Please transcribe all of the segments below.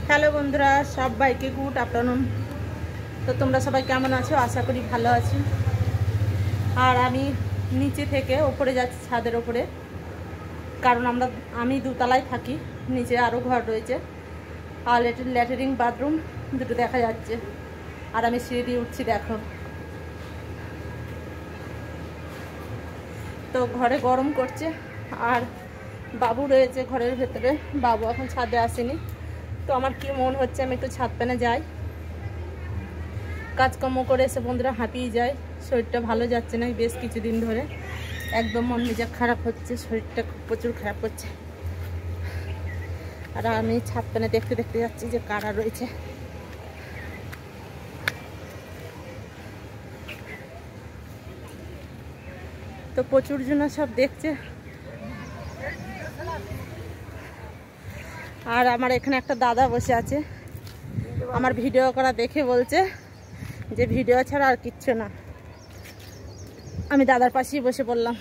Hello বন্ধুরা, সবাইকে good afternoon. তো তোমরা সবাই কেমন আছো? আশা করি ভালো আছি। আর আমি নিচে থেকে ওপরে যাচ্ছি, ছাদের ওপরে, কারণ আমি দোতলায় থাকি, নিচে আরও ঘর রয়েছে। আর ল্যাট্রিন বাথরুম দুটো দেখা যাচ্ছে। আর আমি সিঁড়ি দিয়ে উঠছি, দেখো। তো ঘরে গরম করছে, আর বাবু রয়েছে ঘরের ভেতরে। বাবু এখন ছাদে আসেনি। তো আমার কি মন হচ্ছে আমি একটু ছাদ পেনে যাই। কাজকর্ম করে এসে বন্ধুরা হাঁপিয়ে যায়, শরীরটা ভালো যাচ্ছে না বেশ কিছুদিন ধরে। একদম মন মেজাজ খারাপ হচ্ছে, শরীরটা প্রচুর খারাপ করছে। আর আমি ছাদ পেনে দেখতে দেখতে যাচ্ছি যে কারা রয়েছে। তো প্রচুর জন সব দেখছে। আর আমার এখানে একটা দাদা বসে আছে, আমার ভিডিও করা দেখে বলছে যে ভিডিও ছাড়া আর কিচ্ছু না। আমি দাদার পাশেই বসে পড়লাম।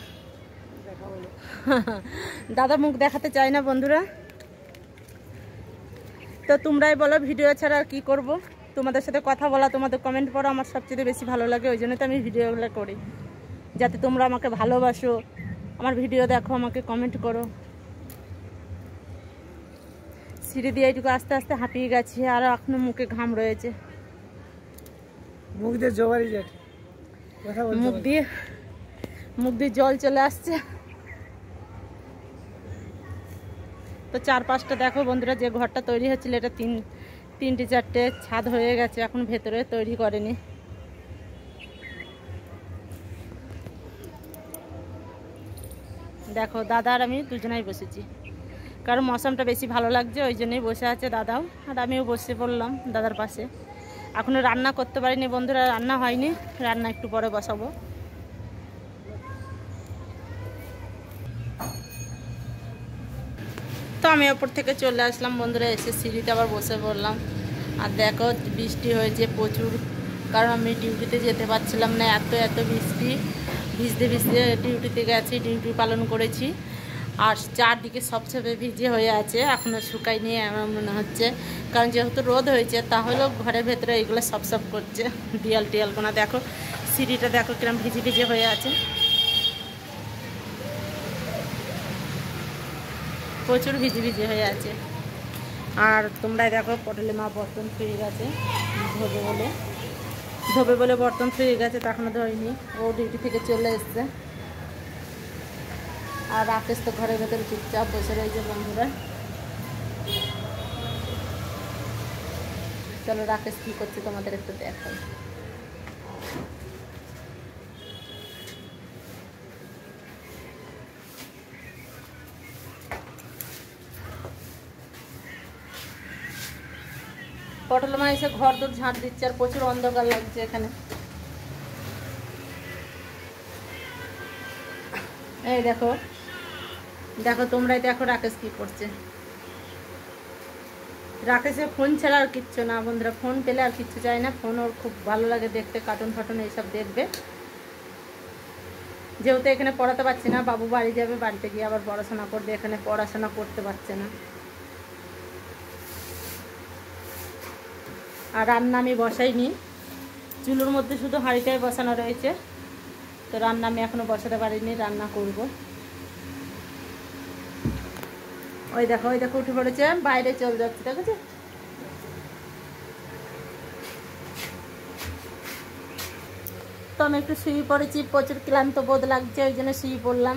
দাদা মুখ দেখাতে চায় না বন্ধুরা। তো তোমরাই বলো ভিডিও ছাড়া আর কি করব। তোমাদের সাথে কথা বলা, তোমাদের কমেন্ট পড়া আমার সবচেয়ে বেশি ভালো লাগে। ওই জন্য তো আমি ভিডিওগুলো করি, যাতে তোমরা আমাকে ভালোবাসো, আমার ভিডিও দেখো, আমাকে কমেন্ট করো। সিঁড়ি দিয়ে এইটুকু আস্তে আস্তে হাঁপিয়ে গেছি, আর এখনো মুখে ঘাম রয়েছে। মুখ দিয়ে জল চলে আসছে। তো চারপাশটা দেখো বন্ধুরা, যে ঘরটা তৈরি হচ্ছিল এটা তিনটে চারটে ছাদ হয়ে গেছে, এখন ভেতরে তৈরি করেনি। দেখো দাদা আর আমি দুজনাই বসেছি, কারণ মৌসুমটা বেশি ভালো লাগছে, ওই জন্যই বসে আছে দাদাও, আর আমিও বসে পড়লাম দাদার পাশে। এখনো রান্না করতে পারিনি বন্ধুরা, রান্না হয়নি, রান্না একটু পরে বসাবো। তো আমি ওপর থেকে চলে আসলাম বন্ধুরা, এসে সিঁড়িতে আবার বসে পড়লাম। আর দেখো বৃষ্টি হয়েছে প্রচুর, কারণ আমি ডিউটিতে যেতে পারছিলাম না, এত বৃষ্টি। ভিজতে ভিজতে ডিউটিতে গেছি, ডিউটি পালন করেছি। আর চারদিকে সবচেয়ে ভিজে হয়ে আছে, এখনও শুকায়নি আমার মনে হচ্ছে, কারণ যেহেতু রোদ হয়েছে, তাহলেও ঘরের ভেতরে এইগুলো সব করছে। টিয়ালগুলো দেখো, সিঁড়িটা দেখো কিরম ভিজে ভিজে হয়ে আছে, প্রচুর ভিজে হয়ে আছে। আর তোমরাই দেখো পটলে মা বর্তন ফিরে গেছে, ধোবে বলে বর্তন ফিরে গেছে, তখনও ধোয়নি, ও ডিউটি থেকে চলে এসছে। আর রাকেশ তো ঘরের ভেতরে চুপচাপ বসে রয়েছে বন্ধুরা। চলো রাকেশ কি করছে তোমাদের একটু দেখাই। পটল মা এসে ঘর দূর ঝাঁট দিচ্ছে, আর প্রচুর অন্ধকার লাগছে এখানে। এই দেখো তোমরাই দেখো রাকেশ কি করছে। রাকেশের ফোন ছাড়া আর কিচ্ছু না বন্ধুরা, ফোন পেলে আর কিচ্ছু চাই না। ফোন ওর খুব ভালো লাগে দেখতে, কার্টুন ফাটুন এইসব দেখবে। যেহেতু এখানে পড়াতে পারছি না, বাবু বাড়ি যাবে, বাড়িতে গিয়ে আবার পড়াশোনা করবে, এখানে পড়াশোনা করতে পারছে না। আর রান্না আমি বসাইনি, চুলোর মধ্যে শুধু হাঁড়িটাই বসানো রয়েছে। তো রান্না আমি এখনো বসাতে পারিনি, রান্না করব। ওই দেখো উঠে পড়েছে, বাইরে চলে যাচ্ছে, দেখেছো? তো আমি একটু শুয়ে পড়েছি, প্রচুর ক্লান্ত বোধ লাগছে, ওই জন্য শুয়ে পড়লাম।